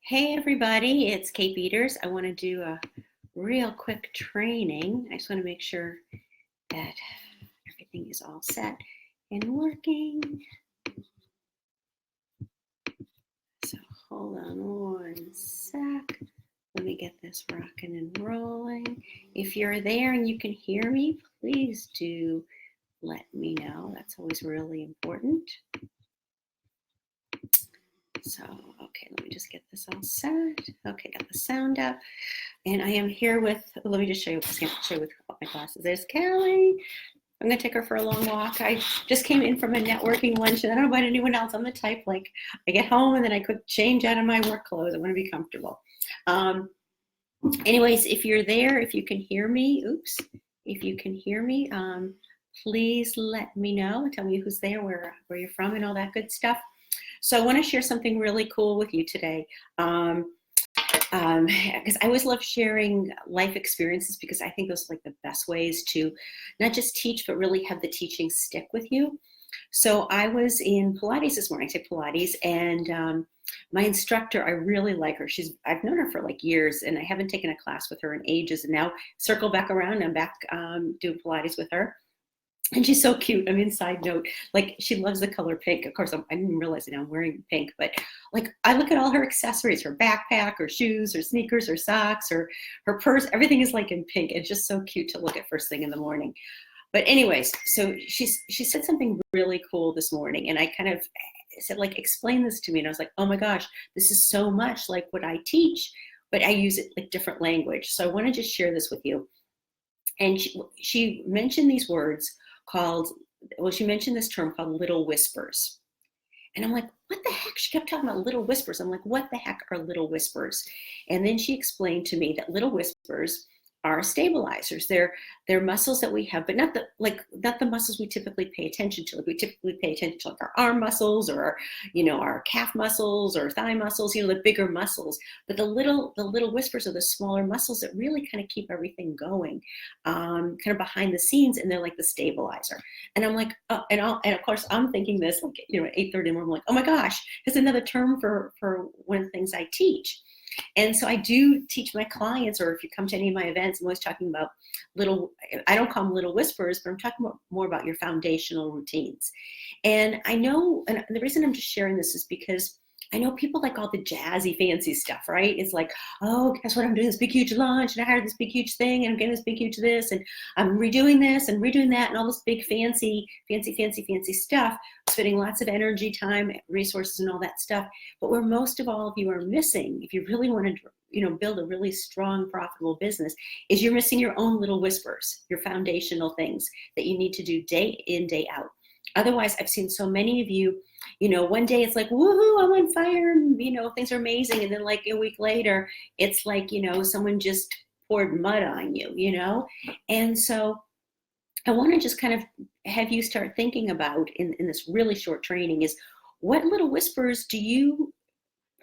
Hey everybody, it's Kate Peters. I want to do a real quick training. I just want to make sure that everything is all set and working. So hold on one sec. Let me get this rocking and rolling. If you're there and you can hear me, please do let me know. That's always really important. So, okay, let me just get this all set. Okay, got the sound up. And I am here with, let me just show you with my glasses. There's Callie. I'm going to take her for a long walk. I just came in from a networking lunch, and I don't know about anyone else. I'm the type, like, I get home and then I quick change out of my work clothes. I want to be comfortable. Anyways, if you're there, if you can hear me, if you can hear me, please let me know. Tell me who's there, where you're from, and all that good stuff. So I want to share something really cool with you today. Because I always love sharing life experiences, because I think those are like the best ways to not just teach, but really have the teaching stick with you. So I was in Pilates this morning. I take Pilates, and my instructor, I really like her. I've known her for like years, and I haven't taken a class with her in ages. And now circle back around, I'm back doing Pilates with her. And she's so cute. I mean, side note, like, she loves the color pink. Of course, I didn't realize it now I'm wearing pink, but like, I look at all her accessories, her backpack, her shoes, her sneakers, her socks, her purse, everything is like in pink. It's just so cute to look at first thing in the morning. But anyways, so she said something really cool this morning, and I kind of said, like, explain this to me. And I was like, oh my gosh, this is so much like what I teach, but I use it like different language. So I want to just share this with you. And she mentioned these words she mentioned this term called little whispers. And I'm like, what the heck? She kept talking about little whispers. I'm like, what the heck are little whispers? And then she explained to me that little whispers are stabilizers. They're muscles that we have, but not the muscles we typically pay attention to. Like, we typically pay attention to like our arm muscles, or our calf muscles or thigh muscles, the bigger muscles. But the little whispers are the smaller muscles that really kind of keep everything going, kind of behind the scenes, and they're like the stabilizer. And I'm like, and of course I'm thinking this, like, at 8:30 in the morning, I'm like, oh my gosh, there's another term for one of the things I teach. And so I do teach my clients, or if you come to any of my events, I'm always talking about I don't call them little whispers, but I'm talking more about your foundational routines. And I know, and the reason I'm just sharing this is because I know people like all the jazzy, fancy stuff, right? It's like, oh, guess what? I'm doing this big, huge launch, and I hired this big, huge thing, and I'm getting this big, huge this, and I'm redoing this and redoing that, and all this big, fancy stuff, spending lots of energy, time, resources, and all that stuff. But where most of all of you are missing, if you really want to, build a really strong, profitable business, is you're missing your own little whispers, your foundational things that you need to do day in, day out. Otherwise, I've seen so many of you, one day it's like, woohoo, I'm on fire, and, things are amazing. And then like a week later, it's like, someone just poured mud on you. And so I want to just kind of have you start thinking about in this really short training is, what little whispers do you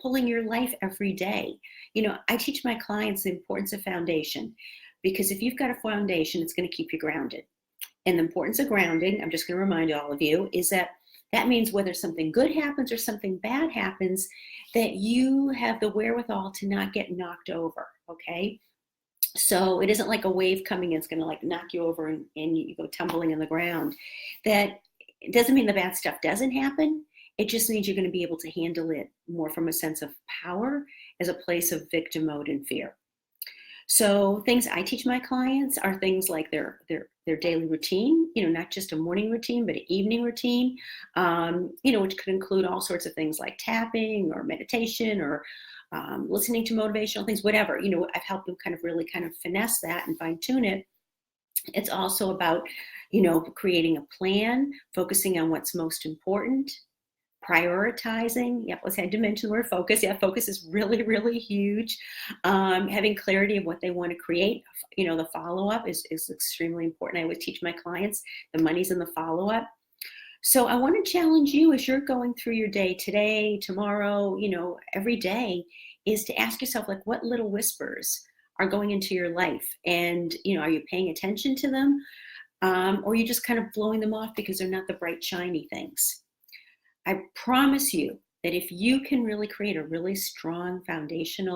pull in your life every day? I teach my clients the importance of foundation, because if you've got a foundation, it's going to keep you grounded. And the importance of grounding, I'm just going to remind all of you, is that means whether something good happens or something bad happens, that you have the wherewithal to not get knocked over, okay? So it isn't like a wave coming in, it's going to like knock you over and you go tumbling in the ground. That it doesn't mean the bad stuff doesn't happen. It just means you're going to be able to handle it more from a sense of power as a place of victim mode and fear. So things I teach my clients are things like their daily routine, not just a morning routine, but an evening routine, which could include all sorts of things like tapping or meditation or listening to motivational things, whatever. I've helped them kind of finesse that and fine tune it. It's also about, creating a plan, focusing on what's most important, prioritizing. Yep, I had to mention the word focus. Yeah, focus is really, really huge. Having clarity of what they want to create. The follow-up is extremely important. I always teach my clients the money's in the follow-up. So I want to challenge you as you're going through your day today, tomorrow, every day, is to ask yourself, like, what little whispers are going into your life? And, are you paying attention to them? Or are you just kind of blowing them off because they're not the bright, shiny things? I promise you, that if you can really create a really strong foundation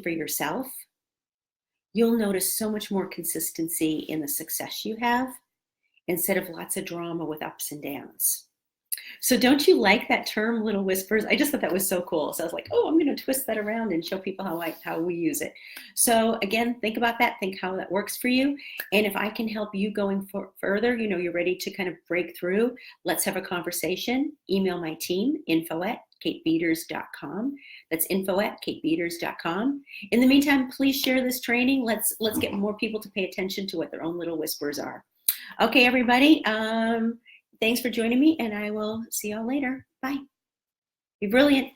for yourself, you'll notice so much more consistency in the success you have instead of lots of drama with ups and downs. So don't you like that term, little whispers? I just thought that was so cool. So I was like, oh, I'm going to twist that around and show people how we use it. So again, think about that. Think how that works for you. And if I can help you going further, you're ready to kind of break through, let's have a conversation. Email my team, info@katebeaters.com. That's info@katebeaters.com. In the meantime, please share this training. Let's get more people to pay attention to what their own little whispers are. Okay, everybody. Thanks for joining me, and I will see y'all later. Bye. Be brilliant.